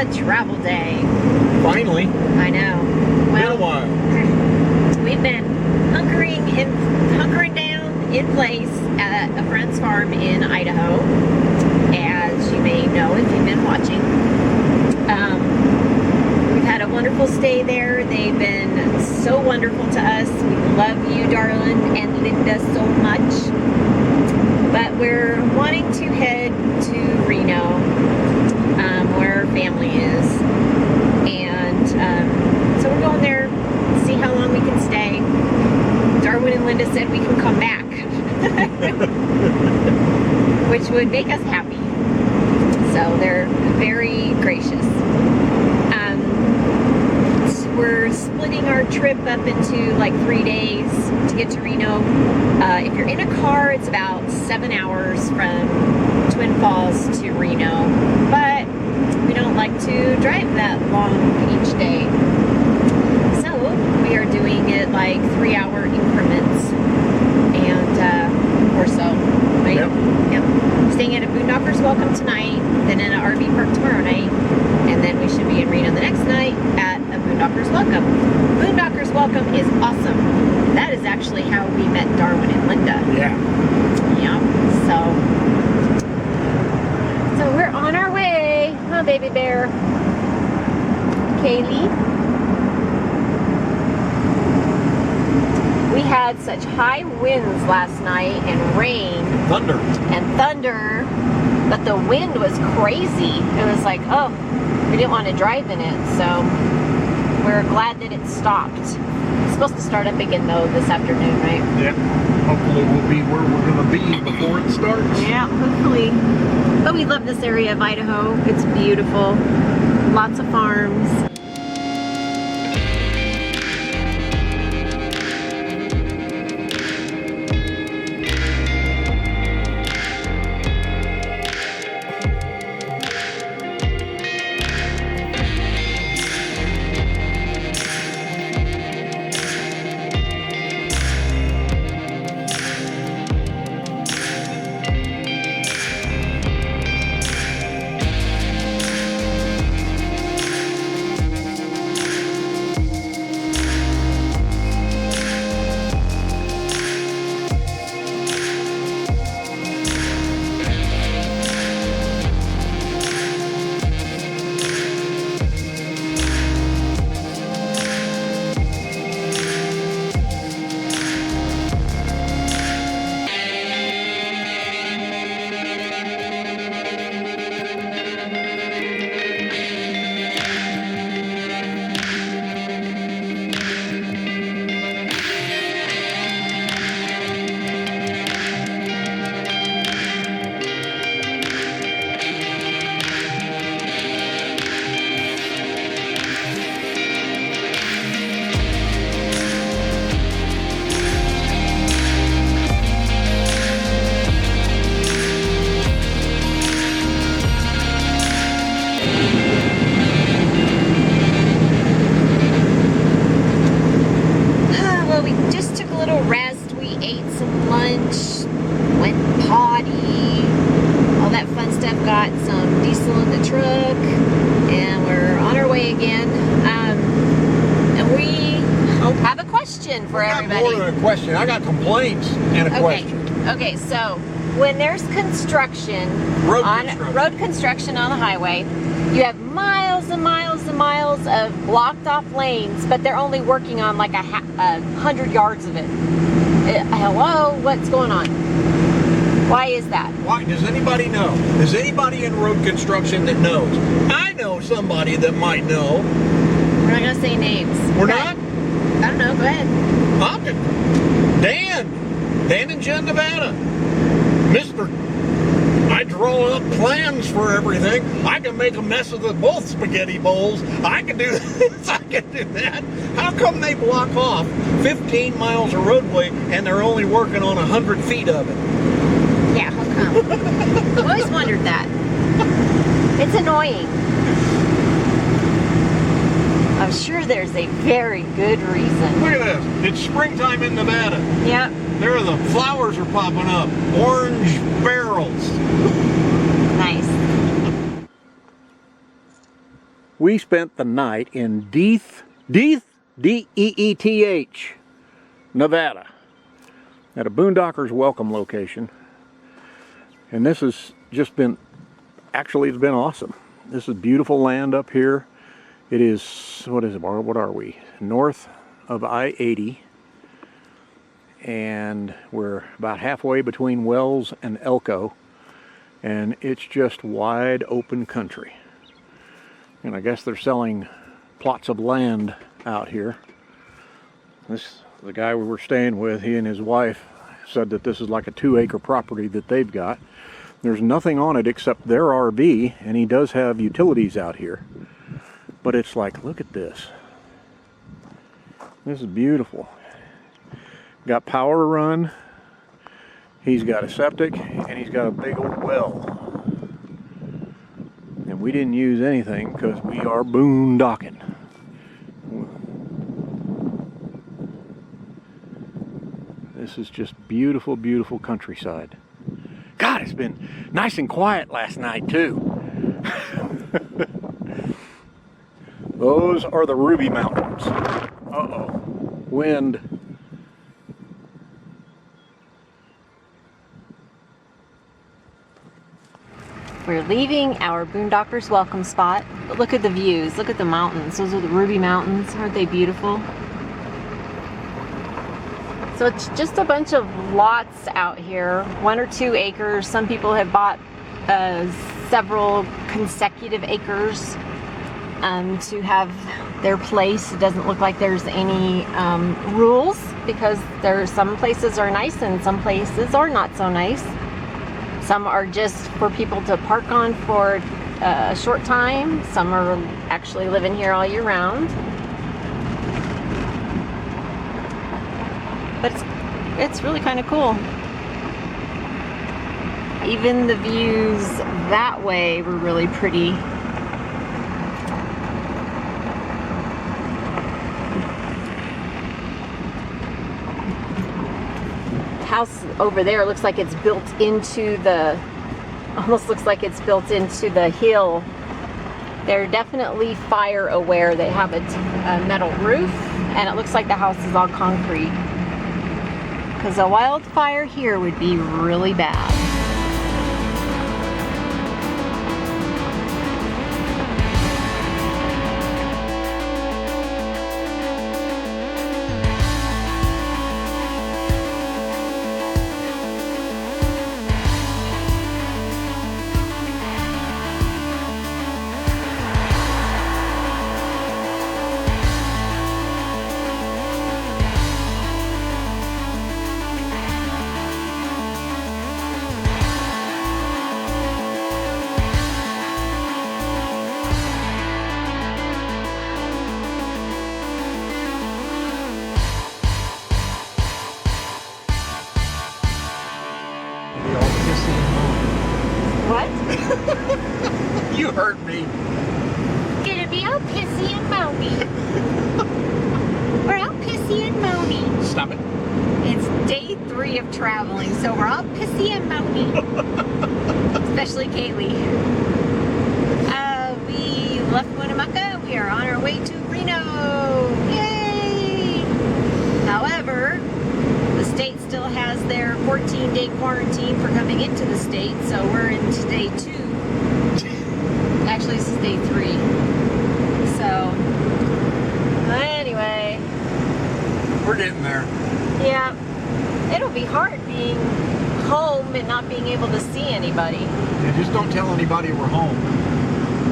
the travel day. Finally. I know. Been a while. We've been hunkering down in place at a friend's farm in Idaho, as you may know if you've been watching. We've had a wonderful stay there. They've been so wonderful to us. We love you, darling, and Linda so much. But we're wanting to head to Reno, where our family is. And so we're going there, see how long we can stay. Darwin and Linda said we can come back, which would make us happy. So they're very gracious. We're splitting our trip up into like 3 days to get to Reno. If you're in a car, it's about 7 hours from Twin Falls to Reno, but we don't like to drive that long each day. So we are doing it like 3-hour increments and or so, right? Yep. Yep. Staying at a Boondockers Welcome tonight, then in an RV park tomorrow night, and then we should be in Reno the next night at a Boondockers Welcome. Boondockers Welcome is awesome. That is actually how we met Darwin and Linda. Yeah. Yeah. So we're on our way. Oh, baby bear. Kaylee. We had such high winds last night and rain. Thunder. And thunder, but the wind was crazy. It was like, oh, we didn't want to drive in it, so we're glad that it stopped. It's supposed to start up again though this afternoon, right? Yeah. Hopefully we'll be where we're going to be before it starts. Yeah, hopefully. But we love this area of Idaho. It's beautiful. Lots of farms. For everybody. More than a question. I got complaints and a question. Okay, so when there's construction, road construction on the highway, you have miles and miles and miles of blocked off lanes, but they're only working on like 100 yards of it. Hello, what's going on? Why is that? Why? Does anybody know? Is anybody in road construction that knows? I know somebody that might know. We're not going to say names. We're not? I don't know, go ahead. Dan in Jen, Nevada. Mr. I draw up plans for everything. I can make a mess of both spaghetti bowls. I can do this, I can do that. How come they block off 15 miles of roadway and they're only working on 100 feet of it? Yeah, how come? I've always wondered that. It's annoying. I'm sure there's a very good reason. Look at this. It's springtime in Nevada. Yep. There the flowers are popping up. Orange barrels. Nice. We spent the night in Deeth, D-E-E-T-H, Nevada, at a Boondockers welcome location. And this has just been, actually it's been awesome. This is beautiful land up here. It is, what is it, what are we? North of I-80. And we're about halfway between Wells and Elko. And it's just wide open country. And I guess they're selling plots of land out here. The guy we were staying with, he and his wife said that this is like a 2-acre property that they've got. There's nothing on it except their RV, and he does have utilities out here. But it's like, look at this. This is beautiful. Got power run. He's got a septic, and he's got a big old well. And we didn't use anything because we are boondocking. This is just beautiful, beautiful countryside. God, it's been nice and quiet last night too. Those are the Ruby Mountains. Uh-oh. Wind. We're leaving our Boondockers welcome spot, but look at the views. Look at the mountains. Those are the Ruby Mountains. Aren't they beautiful? So it's just a bunch of lots out here, 1 or 2 acres. Some people have bought several consecutive acres to have their place. It doesn't look like there's any rules, because some places are nice and some places are not so nice. Some are just for people to park on for a short time. Some are actually living here all year round. But it's really kind of cool. Even the views that way were really pretty. House over there looks like it's built into the, almost looks like it's built into the hill. They're definitely fire aware. They have a metal roof, and it looks like the house is all concrete, because a wildfire here would be really bad. What? You heard me. Gonna be all pissy and moany. We're all pissy and moany. Stop it. It's day 3 of traveling, so we're all pissy and moany. Especially Kaylee. We left Winnemucca. We are on our way to Reno. Yay! However, the state still has their 14-day quarantine for coming into the state, so we're into day 2. Actually, this is day 3. So, anyway. We're getting there. Yeah. It'll be hard being home and not being able to see anybody. Yeah, just don't tell anybody we're home.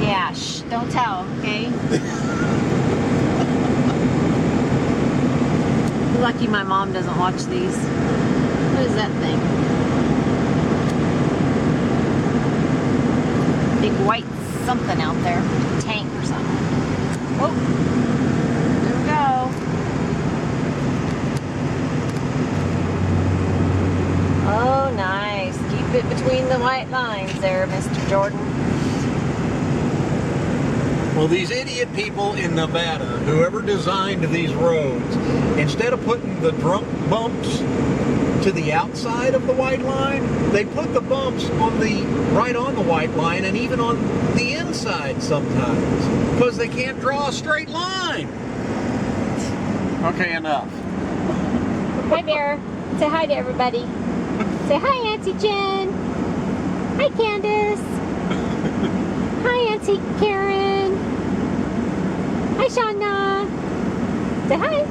Yeah, shh, don't tell, okay? Lucky my mom doesn't watch these. What is that thing? Big white something out there. Tank or something. Oh, there we go. Oh, nice. Keep it between the white lines there, Mr. Jordan. Well, these idiot people in Nevada, whoever designed these roads, instead of putting the drunk bumps to the outside of the white line. They put the bumps on right on the white line and even on the inside sometimes because they can't draw a straight line. Okay, enough. Hi, Bear. Say hi to everybody. Say hi, Auntie Jen. Hi, Candace. Hi, Auntie Karen. Hi, Shauna. Say hi.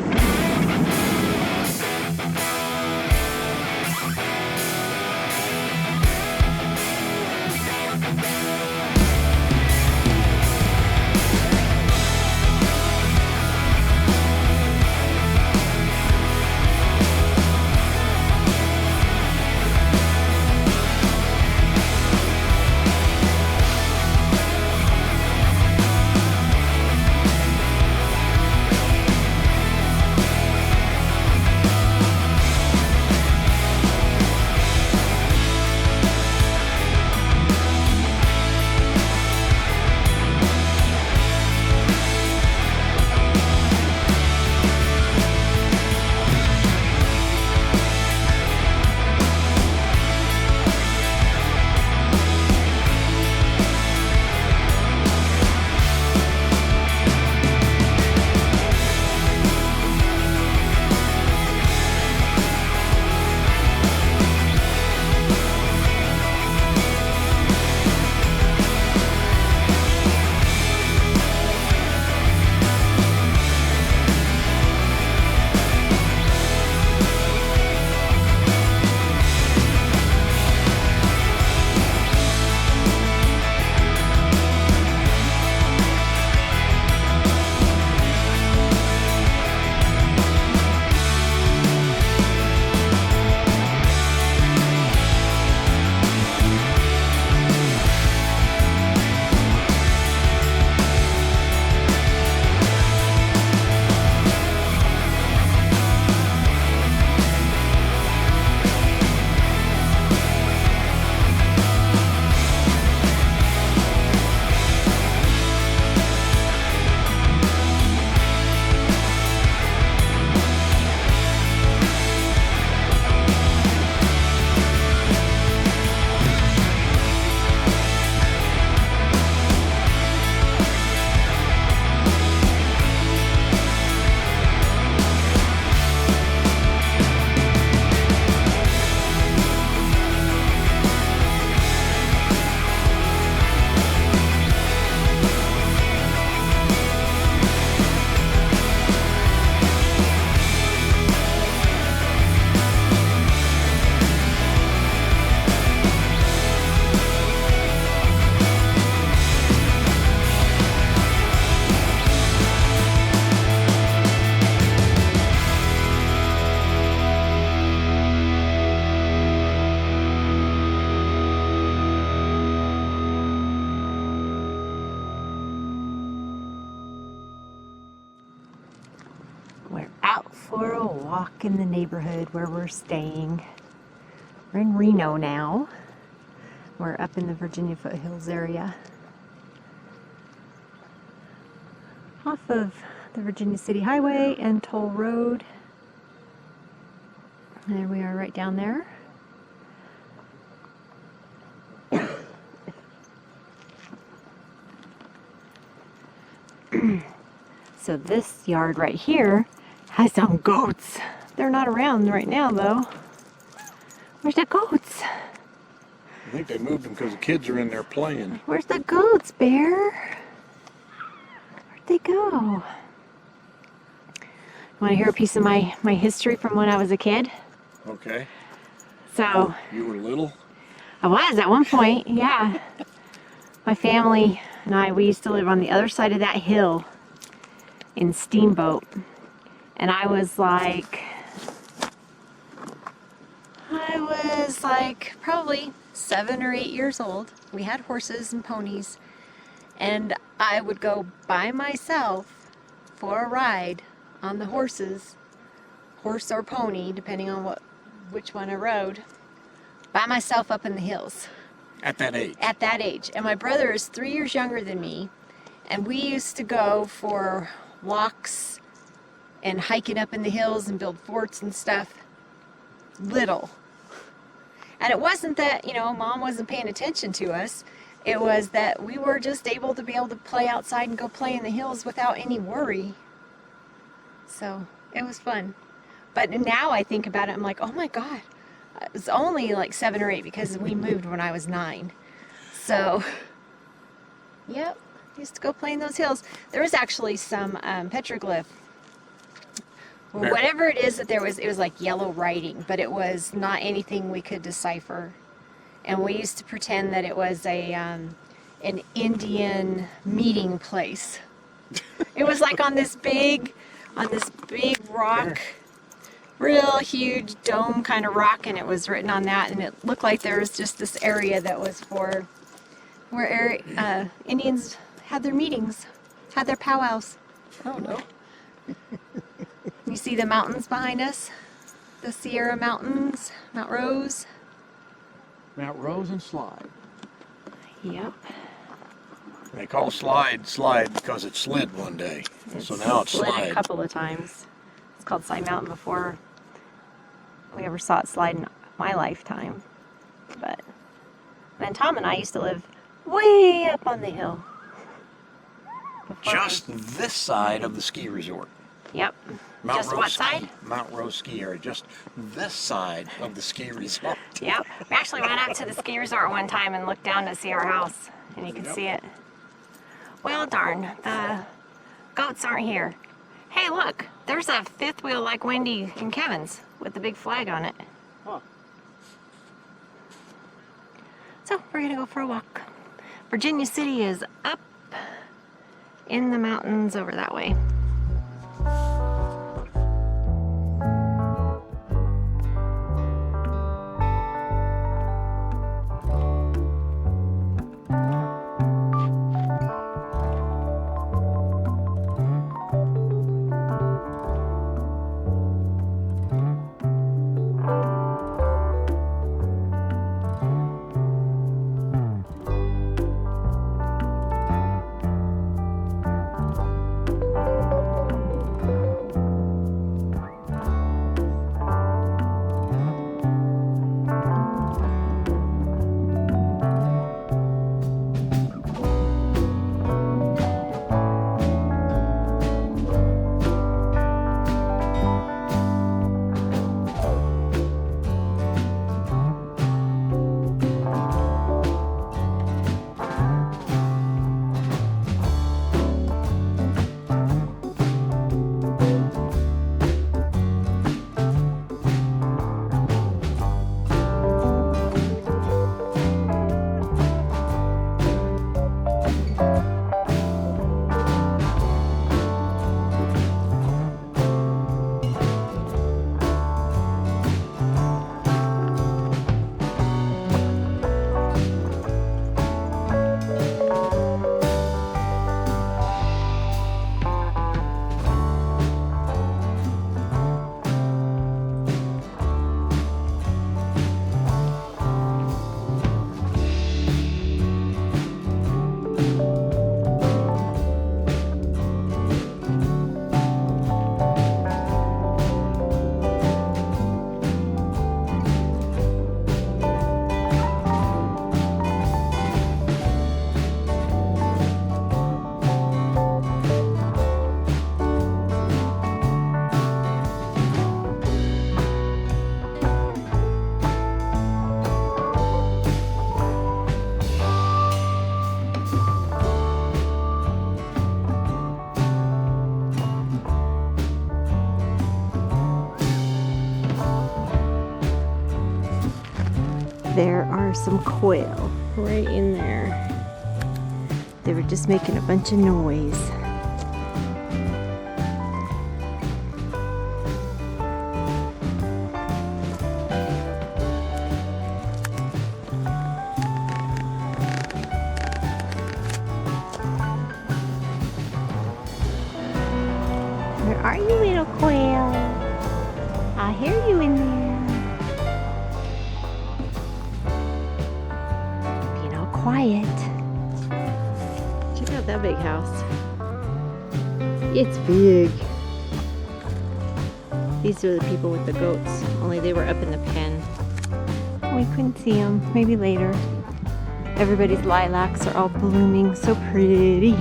For a walk in the neighborhood where we're staying. We're in Reno now. We're up in the Virginia foothills area. Off of the Virginia City Highway and Toll Road. There we are right down there. So this yard right here has some goats. They're not around right now though. Where's the goats? I think they moved them because the kids are in there playing. Where's the goats, Bear? Where'd they go? Want to hear a piece of my history from when I was a kid? Okay. So you were little? I was at one point, yeah. My family and we used to live on the other side of that hill in Steamboat. And I was like probably 7 or 8 years old. We had horses and ponies, and I would go by myself for a ride on the horses, horse or pony, depending on which one I rode, by myself up in the hills. At that age? At that age. And my brother is 3 years younger than me, and we used to go for walks and hiking up in the hills and build forts and stuff. little. And it wasn't that, you know, Mom wasn't paying attention to us. It was that we were just able to play outside and go play in the hills without any worry. So it was fun. But now I think about it, I'm like, oh my God. It was only like 7 or 8 because we moved when I was 9. So, yep, used to go play in those hills. There was actually some petroglyph. Whatever it is that there was, it was like yellow writing, but it was not anything we could decipher. And we used to pretend that it was an Indian meeting place. It was like on this big rock, real huge dome kind of rock, and it was written on that, and it looked like there was just this area that was for where Indians had their meetings, had their powwows. I don't know. You see the mountains behind us? The Sierra Mountains, Mount Rose. Mount Rose and Slide. Yep. They call Slide because it slid one day. So now it's slid Slide. A couple of times. It's called Slide Mountain before we ever saw it slide in my lifetime. But then Tom and I used to live way up on the hill. Just this side of the ski resort. Yep. Mount Just Rose what ski, side? Mount Rose ski area. Just this side of the ski resort. Yep. We actually went up to the ski resort one time and looked down to see our house, and you can see it. Well, darn, the goats aren't here. Hey, look, there's a fifth wheel like Wendy and Kevin's with the big flag on it. Huh. So we're gonna go for a walk. Virginia City is up in the mountains over that way. There are some quail right in there. They were just making a bunch of noise. Where are you, little quail? I hear you in there. Quiet. Check out that big house. It's big. These are the people with the goats, only they were up in the pen. We couldn't see them. Maybe later. Everybody's lilacs are all blooming, so pretty.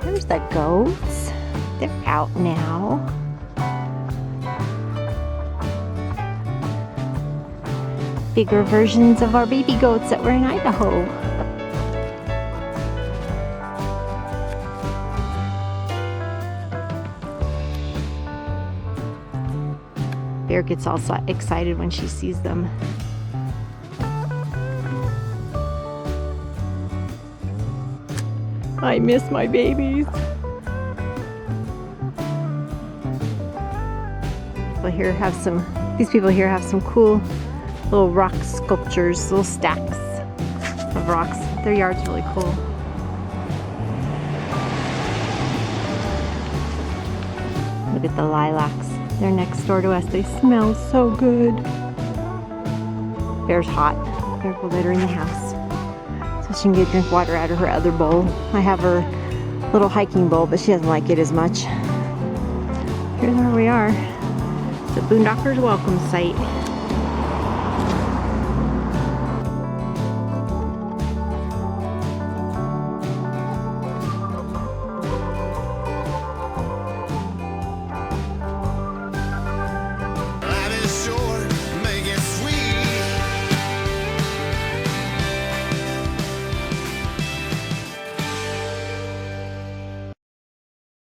There's the goats. They're out now. Bigger versions of our baby goats that were in Idaho. Bear gets all excited when she sees them. I miss my babies. These people here have some cool little rock sculptures, little stacks of rocks. Their yard's really cool. Look at the lilacs. They're next door to us. They smell so good. Bear's hot. Bear will let her in the house so she can get drink water out of her other bowl. I have her little hiking bowl, but she doesn't like it as much. Here's where we are. The Boondocker's welcome site.